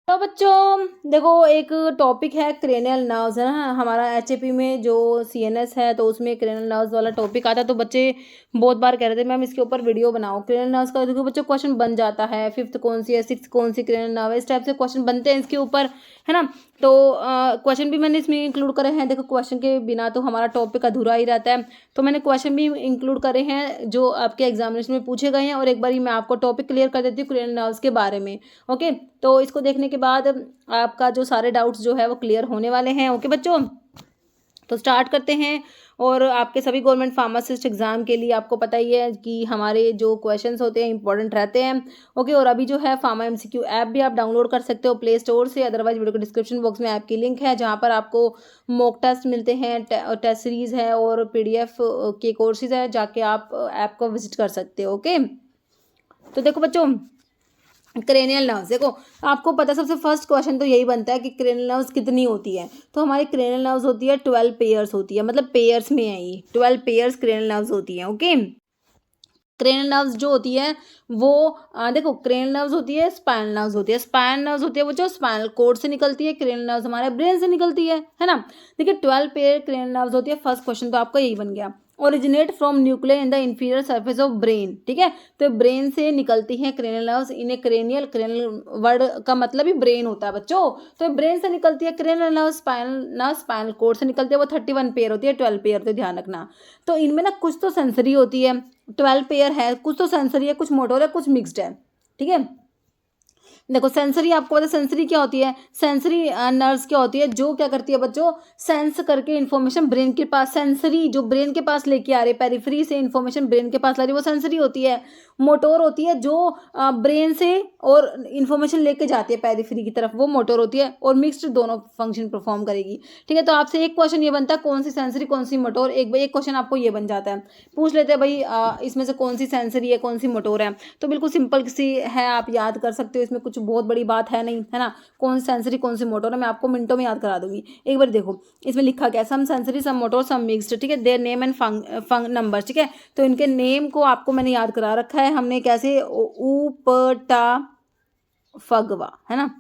तो बच्चों देखो, एक टॉपिक है क्रेनियल नर्व्स, है ना। हमारा एचएपी में जो सीएनएस है तो उसमें क्रेनियल नर्व्स वाला टॉपिक आता है। तो बच्चे बहुत बार कह रहे थे मैम इसके ऊपर वीडियो बनाओ। क्रेनियल नर्व्स का देखो बच्चों क्वेश्चन बन जाता है, फिफ्थ कौन सी है, सिक्स कौन सी क्रेनियल नर्व है, इस टाइप से क्वेश्चन बनते हैं इसके ऊपर, है ना। तो क्वेश्चन भी मैंने इसमें इंक्लूड करे हैं। देखो क्वेश्चन के बिना तो हमारा टॉपिक अधूरा ही रहता है, तो मैंने क्वेश्चन भी इंक्लूड करे हैं जो आपके एग्जामिनेशन में पूछे गए हैं। और एक बार मैं आपको टॉपिक क्लियर कर देती हूँ क्रेनियल नर्व्स के बारे में। ओके, तो इसको देखने के बाद आपका जो सारे डाउट्स जो है वो क्लियर होने वाले हैं। ओके बच्चों, तो स्टार्ट करते हैं। और आपके सभी गवर्नमेंट फार्मासिस्ट एग्जाम के लिए आपको पता ही है कि हमारे जो क्वेश्चंस होते हैं इंपॉर्टेंट रहते हैं। ओके, और अभी जो है फार्मा एमसीक्यू ऐप भी आप डाउनलोड कर सकते हो प्ले स्टोर से, अदरवाइज वीडियो के डिस्क्रिप्शन बॉक्स में ऐप की लिंक है जहाँ पर आपको मॉक टेस्ट मिलते हैं, टेस्ट सीरीज है और पीडीएफ के कोर्सेज है, जाके आप ऐप को विजिट कर सकते हो। ओके, तो देखो बच्चों, क्रेनियल नर्व्स देखो, आपको पता सबसे फर्स्ट क्वेश्चन तो यही बनता है कि क्रेनियल नर्व्स कितनी होती है। तो हमारी क्रेनियल नर्व्स होती है 12 पेयर्स होती है, मतलब पेयर्स में है ये 12 पेयर्स क्रेनियल नर्व्स होती है। ओके, क्रेनियल नर्व्स जो होती है वो देखो, क्रेनियल नर्व्स होती है, स्पाइनल नर्व्स होती है। स्पाइनल नर्व्स होती है वो जो स्पाइनल कोड से निकलती है, क्रेनियल नर्व्स हमारे ब्रेन से निकलती है ना। देखिए 12 पेयर क्रेनियल नर्व्स होती है। फर्स्ट क्वेश्चन तो आपका यही बन गया। Originate from nuclear in the inferior surface of brain, ठीक है। तो ब्रेन से निकलती है क्रेनियल नर्व्स। इन्हें क्रेनियल, क्रेनियल वर्ड का मतलब ही ब्रेन होता है बच्चों। तो ब्रेन से निकलती है cranial nerve, spinal nerve spinal cord से निकलती है। वो 31 पेयर होती है, 12 पेयर, तो ध्यान रखना। तो इनमें ना कुछ तो सेंसरी होती है, 12 पेयर है, कुछ तो सेंसरी है, कुछ मोटोर है, कुछ मिक्स्ड है, ठीक है। देखो सेंसरी, आपको पता है सेंसरी क्या होती है। सेंसरी नर्व्स क्या होती है, जो क्या करती है बच्चों, सेंस करके इन्फॉर्मेशन ब्रेन के पास, सेंसरी जो ब्रेन के पास लेके आ रही है, पेरिफेरी से इन्फॉर्मेशन ब्रेन के पास ला रही है, वो सेंसरी होती है। मोटोर होती है जो ब्रेन से और इन्फॉर्मेशन लेके जाती है पेरिफेरी की तरफ, वो मोटोर होती है। और मिक्स्ड दोनों फंक्शन परफॉर्म करेगी, ठीक है। तो आपसे एक क्वेश्चन ये बनता है कौन सी सेंसरी कौन सी मोटोर, एक क्वेश्चन आपको ये बन जाता है। पूछ लेते हैं भाई इसमें से कौन सी सेंसरी है कौन सी मोटोर है, तो बिल्कुल सिंपल सी है, आप याद कर सकते हो, इसमें कुछ बहुत बड़ी बात है नहीं, है ना। कौन सी सेंसरी कौन सी मोटोर है मैं आपको मिनटों में याद करा दूंगी। एक बार देखो इसमें लिखा क्या है, सम सेंसरी सम मोटोर सम मिक्स्ड, ठीक है। देयर नेम एंड नंबर, ठीक है। तो इनके नेम को आपको मैंने याद करा रखा है हमने, कैसे, ऊपटा फगवा, है ना,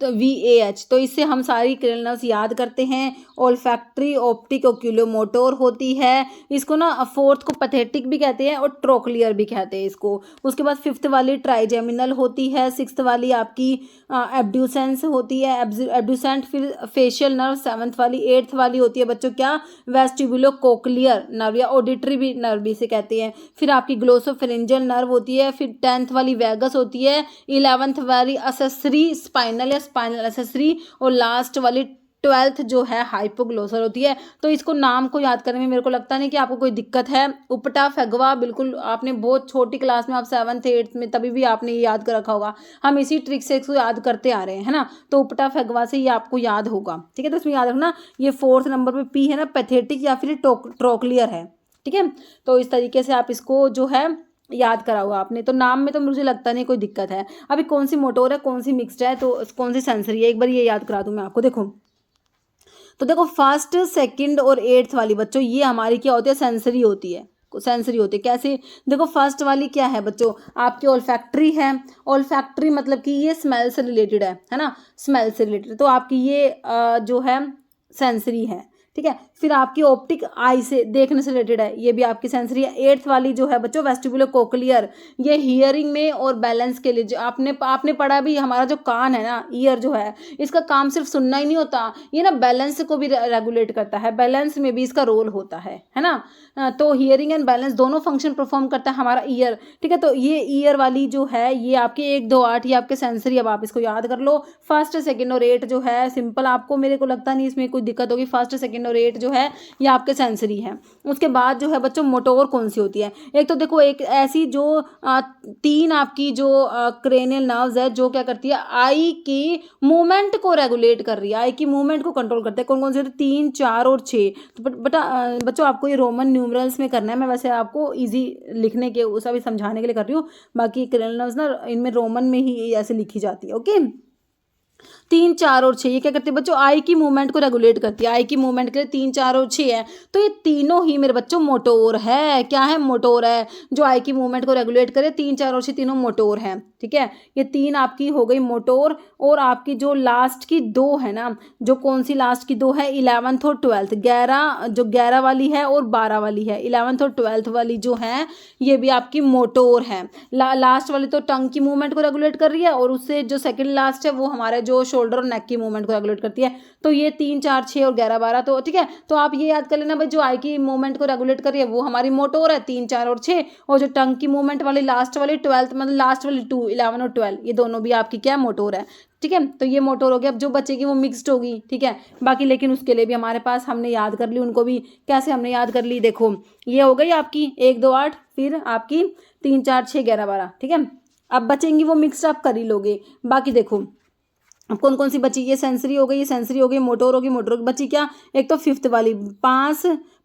तो VAH। तो इससे हम सारी क्रेनियल नर्व्स याद करते हैं। ओल्फैक्टरी, ऑप्टिक, ओक्यूलोमोटोर होती है। इसको ना फोर्थ को पैथेटिक भी कहते हैं और ट्रोक्लियर भी कहते हैं इसको। उसके बाद फिफ्थ वाली ट्राइजेमिनल होती है। सिक्स्थ वाली आपकी एब्ड्यूसेंस होती है, एब्ड्यूसेंट। फिर फेशियल नर्व सेवंथ वाली। एट्थ वाली होती है बच्चों क्या, वेस्टिबुलो कोक्लियर नर्व या ऑडिटरी भी नर्व भी से कहते हैं। फिर आपकी ग्लोसोफेरेंजियल नर्व होती है। फिर 10th वाली वेगस होती है। 11th वाली असेसरी स्पाइनल या स्पाइनल असेसरी। और लास्ट वाली 12th जो है हाइपोग्लोसर होती है। तो इसको नाम को याद करने में मेरे को लगता नहीं कि आपको कोई दिक्कत है। उपटा फेगवा बिल्कुल आपने बहुत छोटी क्लास में, आप 7th 8th में तभी भी आपने ये याद कर रखा होगा। हम इसी ट्रिक से इसको याद करते आ रहे हैं, है ना। तो उपटा फेगवा से ये आपको याद होगा, ठीक है। तो इसमें याद रखना ये 4th नंबर पे पी है ना, पैथेटिक या फिर ट्रोक्लियर है, ठीक है। तो इस तरीके से आप इसको जो है याद करा हुआ आपने। तो नाम में तो मुझे लगता नहीं कोई दिक्कत है। अभी कौन सी मोटोर है कौन सी मिक्स्ड है तो कौन सी सेंसरी है, एक बार ये याद करा दूं मैं आपको। देखो तो देखो फर्स्ट सेकंड और 8th वाली बच्चों ये हमारी क्या होती है, सेंसरी होती है। सेंसरी होती है कैसे, देखो फर्स्ट वाली क्या है बच्चों, आपकी ओल्फैक्टरी है। ओल्फैक्टरी मतलब कि ये स्मेल से रिलेटेड है ना, स्मेल से रिलेटेड। तो आपकी ये जो है सेंसरी है, ठीक है। फिर आपकी ऑप्टिक, आई से देखने से रिलेटेड है, ये भी आपकी सेंसरी है। 8th वाली जो है बच्चों वेस्टिबुलो कोक्लियर, ये हियरिंग में और बैलेंस के लिए। जो आपने पढ़ा भी, हमारा जो कान है ना, ईयर जो है, इसका काम सिर्फ सुनना ही नहीं होता, ये ना बैलेंस को भी रेगुलेट करता है, बैलेंस में भी इसका रोल होता है ना। तो हियरिंग एंड बैलेंस दोनों फंक्शन परफॉर्म करता है हमारा ईयर, ठीक है। तो ये ईयर वाली जो है ये आपकी 1 2 8 ये आपके सेंसरी। अब आप इसको याद कर लो, फर्स्ट सेकेंड और 8 जो है सिंपल, आपको मेरे को लगता नहीं इसमें कोई दिक्कत होगी। फर्स्ट सेकेंड और 8 जो है ये आपके सेंसरी है। उसके बाद जो है बच्चों मोटोर कौन सी होती है, एक तो देखो एक ऐसी जो 3 आपकी जो क्रेनियल नर्व्स है जो क्या करती है, आई की मूवमेंट को रेगुलेट कर रही है, आई की मूवमेंट को कंट्रोल करते हैं। कौन कौन से होते हैं, 3 4 और 6। तो बेटा बच्चों आपको ये रोमन न्यूमरल्स में करना है, मैं वैसे आपको ईजी लिखने के उस अभी समझाने के लिए कर रही हूँ। बाकी क्रेनियल नर्व्स ना इनमें रोमन में ही ऐसे लिखी जाती है। ओके, 3 4 और 6 ये क्या करती है बच्चों, आई की मूवमेंट को रेगुलेट करती है। आई की मूवमेंट के लिए 3 4 और 6 है। तो ये तीनों ही मेरे बच्चों मोटोर है। क्या है, मोटोर है, जो आई की मूवमेंट को रेगुलेट करे। 3 4 और 6 तीनों मोटोर है, ठीक है। ये 3 आपकी हो गई मोटोर, और आपकी जो लास्ट की 2 है ना, जो कौन सी लास्ट की 2 है, 11th और 12th, 11 वाली है और 12 वाली है। 11th और 12th वाली जो है ये भी आपकी मोटोर है। लास्ट वाली तो टंग की मूवमेंट को रेगुलेट कर रही है, और उससे जो सेकंड लास्ट है वो हमारे जो शोल्डर और नेक की मूवमेंट को रेगुलेट करती है। तो ये 3, 4, 6 और 11, 12, तो ठीक है। तो आप ये याद कर लेना भाई, जो आई की मूवमेंट को रेगुलेट कर रही है वो हमारी मोटोर है, 3, 4 और 6, और जो टंग की मूवमेंट वाली लास्ट वाली 12th, मतलब लास्ट वाली 2, 11 और 12, ये दोनों भी आपकी क्या मोटोर है, ठीक है। तो ये मोटोर हो गया। अब जो बचेगी वो मिक्स्ड होगी, ठीक है। बाकी लेकिन उसके लिए भी हमारे पास हमने याद कर ली, उनको भी कैसे हमने याद कर ली, देखो ये हो गई आपकी 1, 2, 8, फिर आपकी 3, 4, 6, 11, 12, ठीक है। अब बचेंगी वो मिक्स्ड आप कर ही लोगे। बाकी देखो अब कौन कौन सी बची, ये सेंसरी हो गई, ये सेंसरी हो गई, मोटोर होगी, मोटोर की बची क्या, एक तो 5th वाली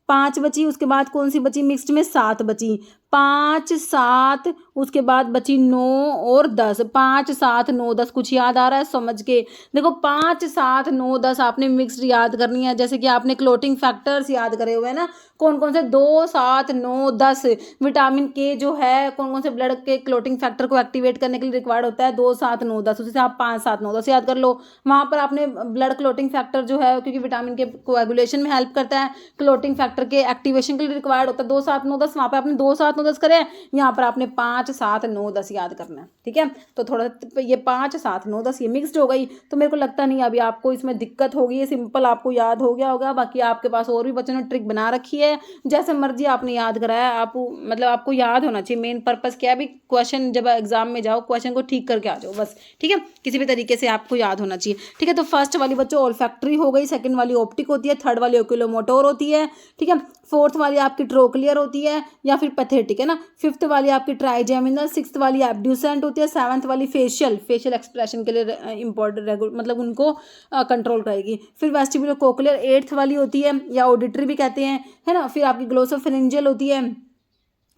5 बची, उसके बाद कौन सी बची मिक्स्ड में, 7 बची, 5, 7, उसके बाद बची 9 और 10, 5, 7, 9, 10, कुछ याद आ रहा है समझ के, देखो 5, 7, 9, 10 आपने मिक्स्ड याद करनी है। जैसे कि आपने क्लोटिंग फैक्टर्स याद करे हुए हैं ना, कौन कौन से, 2, 7, 9, 10, विटामिन के जो है कौन कौन से ब्लड के क्लोटिंग फैक्टर को एक्टिवेट करने के लिए रिक्वायर्ड होता है, 2, 7, 9, 10, उसी से आप 5, 7, 9, 10 याद कर लो। वहाँ पर आपने ब्लड क्लोटिंग फैक्टर जो है, क्योंकि विटामिन के कोएगुलेशन में हेल्प करता है, क्लोटिंग फैक्टर के एक्टिवेशन के लिए रिक्वायर्ड होता है 2, 7, 9, 10, वहाँ पर आपने 2, 7, 9, 10 करे, यहाँ पर आपने 5, 7, 9, 10 याद करना है, ठीक है। तो थोड़ा ये 5, 7, 9, 10 ये मिक्स्ड हो गई, तो मेरे को लगता नहीं अभी आपको इसमें दिक्कत होगी, ये सिंपल आपको याद हो गया होगा। बाकी आपके पास और भी बच्चों ने ट्रिक बना रखी है, जैसे मर्जी आपने याद कराया, आप मतलब आपको याद होना चाहिए। मेन पर्पस क्या है भी, क्वेश्चन जब एग्जाम में जाओ क्वेश्चन को ठीक करके आ जाओ बस, ठीक है। किसी भी तरीके से आपको याद होना चाहिए, ठीक है। तो फर्स्ट वाली बच्चों ओल्फैक्टरी हो गई, सेकंड वाली ऑप्टिक होती है, थर्ड वाली ओक्यूलोमोटर होती है, ठीक है। फोर्थ वाली आपकी ट्रोक्लियर होती है या फिर पैथेटिक, है ना। फिफ्थ वाली आपकी ट्राइजेमिनल, सिक्स्थ वाली एब्ड्यूसेंट होती है, सेवंथ वाली फेशियल एक्सप्रेशन के लिए इंपॉर्टेंट, मतलब उनको कंट्रोल करेगी। फिर वेस्टिबुलर कोक्लियर एट्थ वाली होती है, या ऑडिटरी भी कहते हैं, है ना। फिर आपकी ग्लोसोफेरिंजियल होती है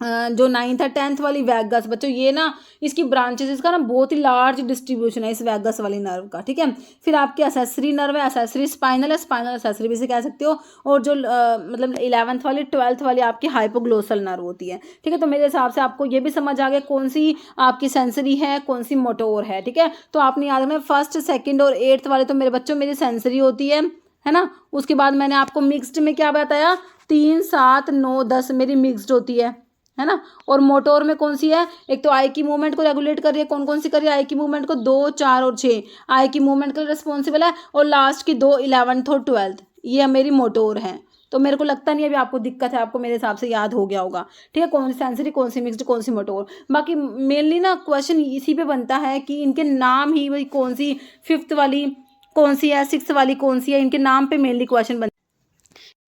जो 9th है। 10th वाली वैगस बच्चों, ये ना इसकी ब्रांचेस, इसका ना बहुत ही लार्ज डिस्ट्रीब्यूशन है इस वैगस वाली नर्व का, ठीक है। फिर आपकी एसेसरी नर्व है, एसेसरी स्पाइनल है, स्पाइनल एसेसरी भी से कह सकते हो। और जो मतलब 11th वाली 12th वाली आपकी हाइपोग्लोसल नर्व होती है, ठीक है। तो मेरे हिसाब से आपको ये भी समझ आ गया कौन सी आपकी सेंसरी है, कौन सी मोटोर है, ठीक है। तो आपने याद रखना फर्स्ट, सेकेंड और 8th वाले तो मेरे बच्चों मेरी सेंसरी होती है ना। उसके बाद मैंने आपको मिक्स्ड में क्या बताया, 3, 7, 9, 10 मेरी मिक्स्ड होती है ना। और मोटोर में कौन सी है, एक तो आई की मूवमेंट को रेगुलेट कर रही है, कौन कौन सी कर रही है, आई की मूवमेंट को 2, 4 और 6 आई की मूवमेंट के लिए रिस्पॉन्सिबल है, और लास्ट की 2 11th और 12th ये मेरी मोटोर है। तो मेरे को लगता नहीं अभी आपको दिक्कत है, आपको मेरे हिसाब से याद हो गया होगा, ठीक है। कौन सी सेंसरी, कौन सी मिक्स्ड, कौन सी मोटोर। बाकी मेनली ना क्वेश्चन इसी पे बनता है कि इनके नाम ही, भाई कौन सी 5th वाली कौन सी है, 6th वाली कौन सी है, इनके नाम पे मेनली क्वेश्चन बनता है,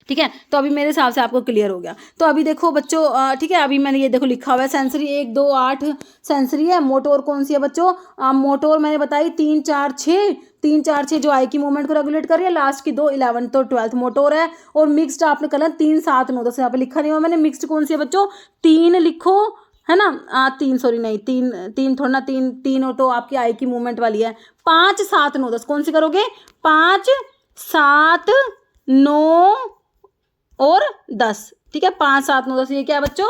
ठीक है। तो अभी मेरे हिसाब से आपको क्लियर हो गया। तो अभी देखो बच्चों, ठीक है, अभी मैंने ये देखो लिखा हुआ है सेंसरी 1, 2, 8 सेंसरी है। मोटोर कौन सी है बच्चों, मोटोर मैंने बताई 3, 4, 6, 3, 4, 6 जो आई की मूवमेंट को रेगुलेट कर रही है, लास्ट की 2 11th और 12th मोटोर है। और मिक्स्ड आपने कलर 3, 7, 9, 10 यहाँ पे लिखा नहीं हुआ मैंने, मिक्स्ड कौन सी है बच्चों, 3 लिखो, है ना। 3 सॉरी नहीं, 3 थोड़ा ना, 3 तो आपकी आई की मूवमेंट वाली है। 5, 7, 9, 10 कौन सी करोगे, 5, 7, 9 और 10, ठीक है। 5, 7, 9, 10 ये क्या है बच्चों,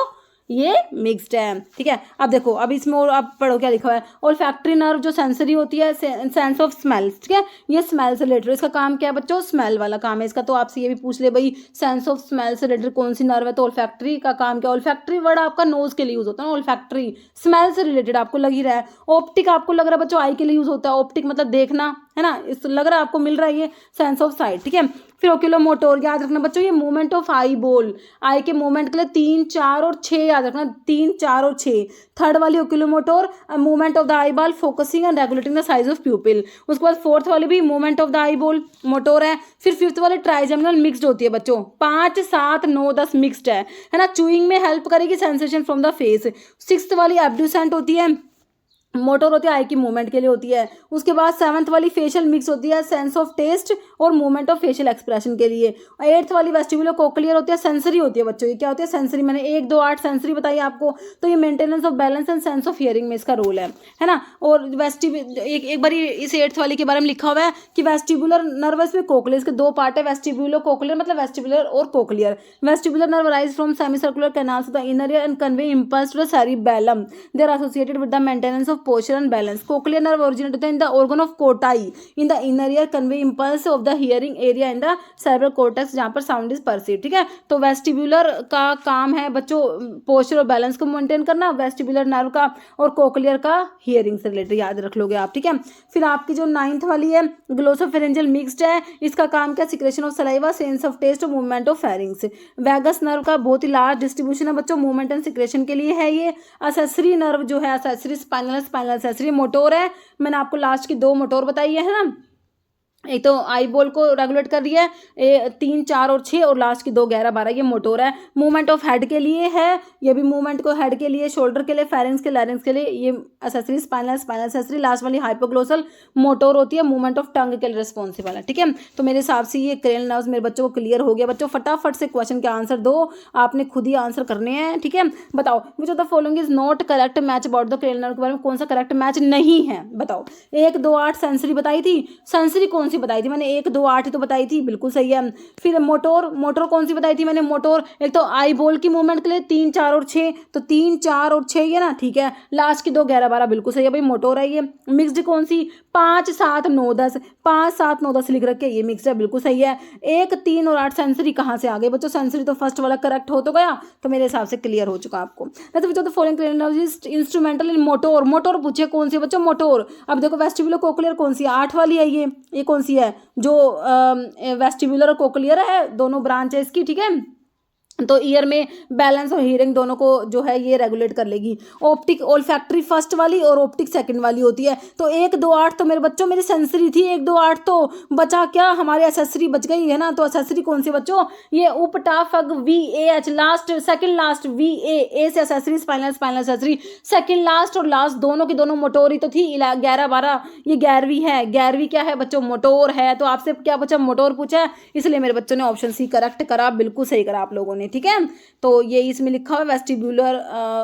ये मिक्स्ड है, ठीक है। अब देखो, अब इसमें और आप पढ़ो क्या लिखा हुआ है। और फैक्ट्री नर्व जो सेंसरी होती है, सेंस ऑफ स्मेल, ठीक है। ये स्मेल से रिलेटेड, इसका काम क्या है बच्चों, स्मेल वाला काम है इसका। तो आपसे ये भी पूछ ले भाई, सेंस ऑफ स्मेल से रिलेटेड कौन सी नर्व है, तो ओल्फैक्टरी का काम क्या है। ओल्फैक्टरी वर्ड आपका नोज के लिए यूज होता है ना, ओल्फैक्टरी स्मेल से रिलेटेड आपको लग ही रहा है। ऑप्टिक आपको लग रहा है बच्चों आई के लिए यूज होता है, ऑप्टिक मतलब देखना, है ना, इस लग रहा है आपको मिल रहा है ये सेंस ऑफ साइट, ठीक है। फिर ओक्यूलोमोटर याद रखना बच्चों, ये मूवमेंट ऑफ आई बॉल, आई के मूवमेंट के लिए 3, 4 और 6 याद रखना, 3, 4 और 6। थर्ड वाली oculomotor movement of the eyeball focusing and regulating the size of pupil. उसके बाद फोर्थ वाली भी movement of the eyeball motor है। फिर फिफ्थ वाली ट्राइजेमिनल मिक्स्ड होती है बच्चों, 5, 7, 9, 10 मिक्स्ड है ना। चूइंग में हेल्प करेगी sensation from the face. Sixth वाली एब्ड्यूसेंट होती है, मोटर होती है आई की मूवमेंट के लिए होती है। उसके बाद 7th वाली फेशियल मिक्स होती है, सेंस ऑफ टेस्ट और मूवमेंट ऑफ फेशियल एक्सप्रेशन के लिए। 8th वाली वेस्टिबुलर कोक्लियर होती है, सेंसरी होती है बच्चों। ये क्या होती है, सेंसरी। मैंने 1, 2, 8 सेंसरी बताई आपको, तो ये maintenance of balance and sense of hearing में इसका रोल है ना। और एक बार इस 8th वाली के बारे में लिखा हुआ है कि वेस्टिबुलर नर्वस में कोक्लियर, इसके 2 पार्ट है, वेस्टिबुलर कोक्लियर मतलब वेस्टिबुलर और cochlear. Vestibular nerve rise from semicircular canals of the inner ear and convey impulse to the cerebellum. They are associated with the maintenance of of posture and balance. Cochlear nerve originate होता है in the organ of Corti in the inner ear, convey impulse of the hearing area in the cerebral cortex जहाँ पर sound is perceive. ठीक है, तो vestibular का काम है बच्चों पोस्चर और बैलेंस को मेंटेन करना, वेस्टिब्यूलर नर्व का और कोक्लियर का हियरिंग से रिलेटेड याद रख लोगे आप। ठीक है, फिर आपकी जो 9th वाली है ग्लोसोफेरेंजियल मिक्स्ड है, इसका काम क्या, secretion of saliva, sense of taste और movement of pharynx. Vagus nerve का बहुत ही लार्ज डिस्ट्रीब्यूशन है बच्चों, मूवमेंट एंड सिक्रेशन के लिए है ये। असेसरी नर्व जो है, accessory spinal, spinal accessory, motor है, मैंने आपको लास्ट की 2 मोटोर बताई है ना, एक तो आई बॉल को रेगुलेट कर रही है 3, 4 और 6, और लास्ट की 2, 11, 12 ये मोटोर है। मूवमेंट ऑफ हेड के लिए है, ये भी मूवमेंट को हेड के लिए, शोल्डर के लिए, फेरेंक्स के, लैरिंक्स के लिए ये accessory spinal, spinal accessory. Last वाली हाइपोग्लोसल मोटोर होती है, मूवमेंट ऑफ टंग के लिए रिस्पॉन्सिबल है। ठीक है, तो मेरे हिसाब से ये क्रेनियल नर्व्स मेरे बच्चों को क्लियर हो गया। बच्चों फटाफट से क्वेश्चन के आंसर दो, आपने खुद ही आंसर करने हैं। ठीक है, बताओ विच of the following is not correct match about the cranial nerve के बारे में कौन सा करेक्ट मैच नहीं है, बताओ। 1, 2, 8 सेंसरी बताई थी, सेंसरी कौन सी बताई थी मैंने, 1, 2, 8 तो बताई थी, बिल्कुल सही है। फिर मोटोर, मोटोर कौन सी बताई थी मैंने, मोटोर एक तो आई बॉल की मूवमेंट के लिए 3, 4 और 6, तो 3, 4 और 6 ये ना, ठीक है। लास्ट की 2, 11, 12 बिल्कुल सही है भाई, मोटोर है ये। मिक्स्ड कौन सी, 5, 7, 9, 10, 5, 7, 9, 10 लिख रखे, ये मिक्स्ड है, बिल्कुल सही है। 1, 3 और 8 सेंसरी कहाँ से आ गए बच्चों, सेंसरी तो फर्स्ट वाला करेक्ट हो तो गया, तो मेरे हिसाब से क्लियर हो चुका आपको। तो following cranial nerve is instrumental in motor, motor पूछे कौन सी बच्चों, मोटोर। अब देखो वेस्टिबुलो कोक्लियर कौन सी है, 8 वाली है ये कौन सी है, जो वेस्टिबुलर और कोक्लियर है, दोनों ब्रांच है इसकी। ठीक है, तो ईयर में बैलेंस और हियरिंग दोनों को जो है ये रेगुलेट कर लेगी। ऑप्टिक ओल्फैक्टरी फर्स्ट वाली और ऑप्टिक सेकंड वाली होती है। तो 1, 2, 8 तो मेरे बच्चों मेरी सेंसरी थी, 1, 2, 8 तो बचा क्या, हमारे एसेसरी बच गई है ना। तो एसेसरी कौन सी बच्चों, ये उपटा फग VAH, last second last VA से accessory, spinal, spinal accessory, second last और लास्ट दोनों की दोनों मोटोरी तो थी। 11, 12 ये 11वीं है, 11वीं क्या है बच्चों, मोटोर है। तो आपसे क्या बच्चा, मोटोर पूछा है, इसलिए मेरे बच्चों ने ऑप्शन सी करेक्ट करा, बिल्कुल सही करा आप लोगों ने। ठीक है, तो ये इसमें लिखा हुआ है वेस्टिब्यूलर,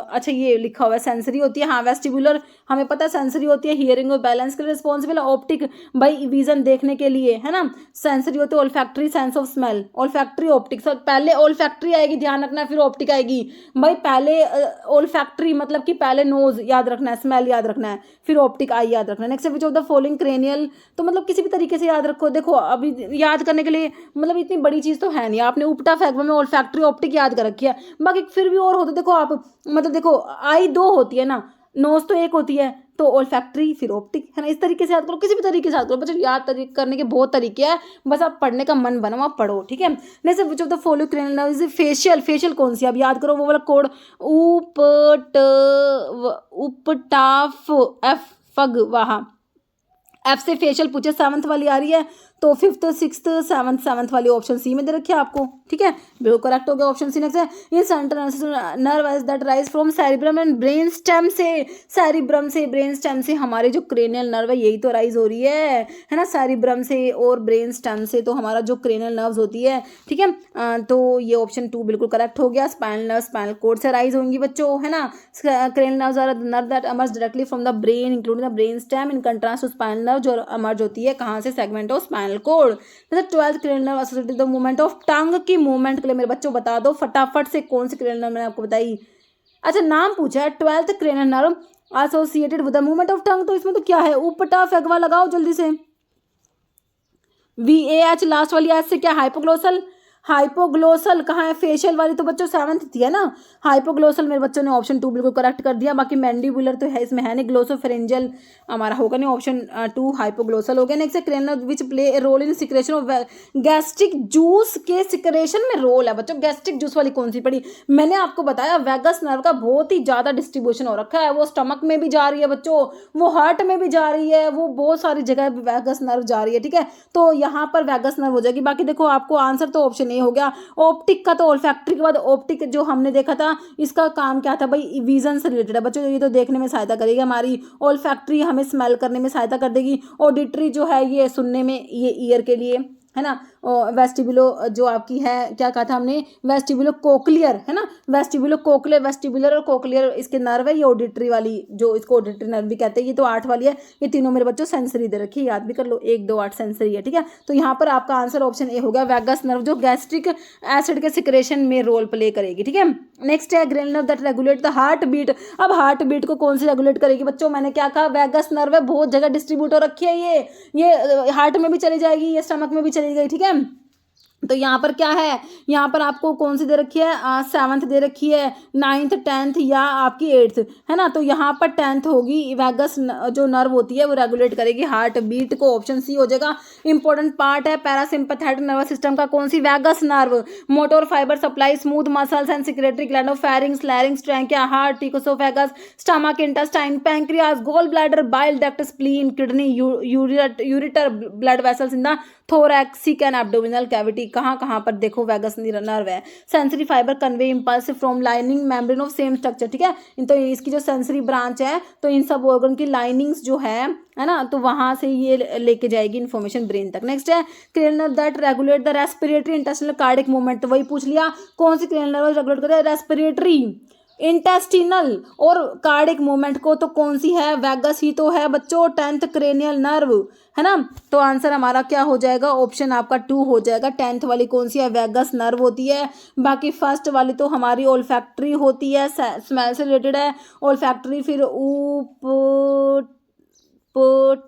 अच्छा ये लिखा हुआ है सेंसरी होती है, हाँ वेस्टिब्यूलर हमें पता है सेंसरी होती है, हियरिंग और बैलेंस के लिए रिस्पॉन्सिबल है। ऑप्टिक भाई विजन देखने के लिए है ना, सेंसरी होती है olfactory, sense of smell, olfactory optic. सब पहले ओल्फैक्टरी आएगी, ध्यान रखना, फिर ऑप्टिक आएगी भाई। पहले ओल्फैक्टरी मतलब कि पहले नोज याद रखना है, स्मेल याद रखना है, फिर ऑप्टिक आई याद रखना है। Next which of the following cranial, तो मतलब किसी भी तरीके से याद रखो। देखो अभी याद करने के लिए मतलब इतनी बड़ी चीज़ तो है नहीं, आपने उपटा फैक्वा में ओल्फैक्टरी ऑप्टिक याद कर रखी है, बाकी फिर भी और होते देखो आप, मतलब देखो आई 2 होती है ना, नोज तो 1 होती है, तो ओल्फैक्टरी फिर ऑप्टिक है ना। इस तरीके से याद करो, किसी भी तरीके से याद करो बच्चों, याद करने के बहुत तरीके हैं, बस आप पढ़ने का मन बनो आप पढ़ो। ठीक है, next which of the following cranial nerve is facial, facial कौन सी, अब याद करो वो वाला कोड, उपटाफ एफ फग, वहाँ एफ से फेशियल पूछे, 7th वाली आ रही है, तो 5th, 6th, 7th वाली ऑप्शन सी में दे रखी है आपको। ठीक है, बिल्कुल करेक्ट हो गया ऑप्शन सी। नेक्स्ट है ये central nerve that rise from cerebrum and brain stem से, सेरिब्रम से ब्रेन स्टेम से हमारे जो क्रेनियल नर्व है यही तो राइज हो रही है ना, सेरिब्रम से और ब्रेन स्टेम से तो हमारा जो क्रेनियल नर्व्स होती है। ठीक है, तो ये ऑप्शन 2 बिल्कुल करेक्ट हो गया। स्पाइनल नर्व स्पाइनल कोड से राइज होंगी बच्चों, है ना। Cranial nerves are nerve that emerge directly from the brain including the brain stem in contrast to spinal nerve जो एमर्ज होती है कहाँ से, segment of spinal cord. 12th cranial nerve associated the movement of tongue की movement के लिए मेरे बच्चों बता दो फटाफट से कौन सी क्रेनियल नर्व मैंने आपको बताई। अच्छा नाम पूछा है 12th cranial nerve associated with the movement of टंग, तो इसमें तो क्या है, उपटा फैगवा लगाओ जल्दी से। VAH लास्ट वाली एच से क्या, हाइपोग्लोसल, हाइपोग्लोसल कहाँ है, फेशियल वाली तो बच्चों 7th थी है ना, हाइपोग्लोसल मेरे बच्चों ने ऑप्शन 2 बिल्कुल करेक्ट कर दिया। बाकी मैंडिबुलर तो है इसमें है नहीं, ग्लोसोफेरेंजियल हमारा होगा नहीं, ऑप्शन 2 हाइपोग्लोसल हो गया। नेक्स्ट है cranial which play a role in secretion of gastric juice के सिक्रेशन में रोल है बच्चों। गैस्ट्रिक जूस वाली कौन सी पड़ी, मैंने आपको बताया वैगस नर्व का बहुत ही ज़्यादा डिस्ट्रीब्यूशन हो रखा है, वो स्टमक में भी जा रही है बच्चों, वो हार्ट में भी जा रही है, वो बहुत सारी जगह वैगस नर्व जा रही है। ठीक है, तो यहाँ पर वैगस नर्व हो जाएगी। बाकी देखो आपको आंसर तो ऑप्शन ए हो गया। ऑप्टिक का तो ओल्फैक्टरी के बाद ऑप्टिक जो हमने देखा था इसका काम क्या था भाई, विजन से रिलेटेड है बच्चों, ये तो देखने में सहायता करेगी हमारी। ओल्फैक्टरी हमें स्मेल करने में सहायता कर देगी। ऑडिटरी जो है ये सुनने में, ये ईयर के लिए है ना। वेस्टिबुलो जो आपकी है, क्या कहा था हमने, वेस्टिबुलो कोक्लियर है ना, वेस्टिबुलो कोक्लियर, वेस्टिबुलर और कोक्लियर इसके नर्व है। ये ऑडिटरी वाली, जो इसको ऑडिटरी नर्व भी कहते हैं, ये तो 8 वाली है। ये तीनों मेरे बच्चों सेंसरी दे रखी है, याद भी कर लो, 1 2 8 सेंसरी है, ठीक है। तो यहाँ पर आपका आंसर ऑप्शन ए हो गया, वैगस नर्व, जो गैस्ट्रिक एसिड के सिक्रेशन में रोल प्ले करेगी, ठीक है। नेक्स्ट है cranial nerve that regulate the heart beat. अब हार्ट बीट को कौन सी रेगुलेट करेगी बच्चों, मैंने क्या कहा, वैगस नर्व है, बहुत जगह डिस्ट्रीब्यूट हो रखी है ये हार्ट में भी चली जाएगी, ये स्टमक में भी चली गई, ठीक है। तो यहाँ पर क्या है, यहाँ पर आपको कौन सी दे रखी है, 7th दे रखी है, 9th 10th या आपकी 8th, है ना। तो यहाँ पर 10th होगी, वैगस जो नर्व होती है वो रेगुलेट करेगी हार्ट बीट को, ऑप्शन सी हो जाएगा। इंपॉर्टेंट पार्ट है पैरासिम्पैथेटिक नर्वस सिस्टम का, कौन सी, vagus nerve. Motor fibre supply smooth muscles and secretory gland of pharynx, larynx, trachea, heart, oesophagus, stomach, intestine, pancreas, gall bladder, bile duct, spleen, kidney, ureter, blood vessels in the thoracic and abdominal cavity. कहाँ पर देखो vagus nerve है। Sensory fibre convey impulse from lining membrane of same structure, ठीक है। तो इसकी जो sensory branch है, तो इन सब ऑर्गन की लाइनिंग्स जो है ना, तो वहां से ये लेके जाएगी इन्फॉर्मेशन ब्रेन तक। नेक्स्ट है cranial nerve that regulate the respiratory intestinal cardiac movement. तो वही पूछ लिया, कौन सी क्रेनियल नर्व रेगुलेट करता है रेस्पिरेटरी, इंटेस्टिनल और कार्डिक मूवमेंट को, तो कौन सी है, वैगस ही तो है बच्चों, 10th क्रेनियल नर्व, है ना। तो आंसर हमारा क्या हो जाएगा, ऑप्शन आपका 2 हो जाएगा। 10th वाली कौन सी है, वैगस नर्व होती है। बाकी फर्स्ट वाली तो हमारी ओल्फैक्ट्री होती है, स्मेल से रिलेटेड है ओल्फैक्ट्री। फिर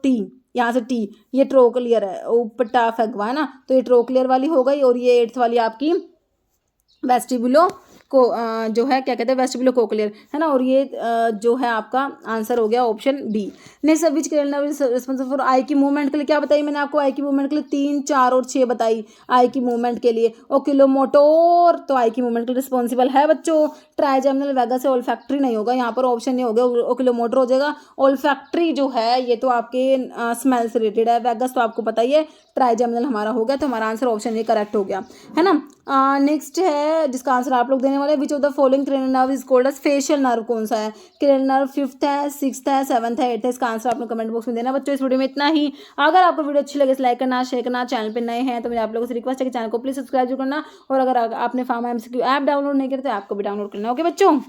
टी, यहाँ से टी, ये ट्रोक्लियर है, उपटा फगवा, है ना। तो ये ट्रोक्लियर वाली हो गई, और ये 8th वाली आपकी वेस्टिबुलो को जो है क्या कहते हैं, वेस्टिबुलो कोक्लियर, है ना। और ये जो है आपका आंसर हो गया option B. Next, which cranial nerve is responsible for eye की मूवमेंट के लिए, क्या बताई मैंने आपको, आई की मूवमेंट के लिए 3 4 और 6 बताई आई की मूवमेंट के लिए। ओक्यूलोमोटर तो आई की मूवमेंट के लिए रिस्पॉन्सिबल है बच्चों। ट्राइजेमिनल वैगस से ओल्फैक्ट्री नहीं होगा, यहाँ पर ऑप्शन नहीं हो गया, ओक्यूलोमोटर हो जाएगा। ओल्फैक्ट्री जो है ये तो आपके स्मेल से रिलेटेड है, वैगस तो आपको पता ही है, ट्राइजेमिनल हमारा हो गया। तो हमारा आंसर ऑप्शन ये करेक्ट हो गया, है ना। नेक्स्ट है जिसका आंसर आप लोग देने वाले, which of the following cranial nerve is called as facial nerve, कौन सा है, क्रेनियल नर्व 5th है, 6th है, 7th है, 8th है। इसका आंसर आप लोग कमेंट बॉक्स में देना बच्चों। इस वीडियो में इतना ही। अगर आपको वीडियो अच्छी लगे लाइक करना, शेयर करना, चैनल पे नए हैं तो मेरे आप लोगों से रिक्वेस्ट है कि चैनल को प्लीज सब्सक्राइब करना। और अगर आपने फार्मा MCQ ऐप डाउनलोड नहीं किया तो आपको भी डाउनलोड करना, ओके बच्चों।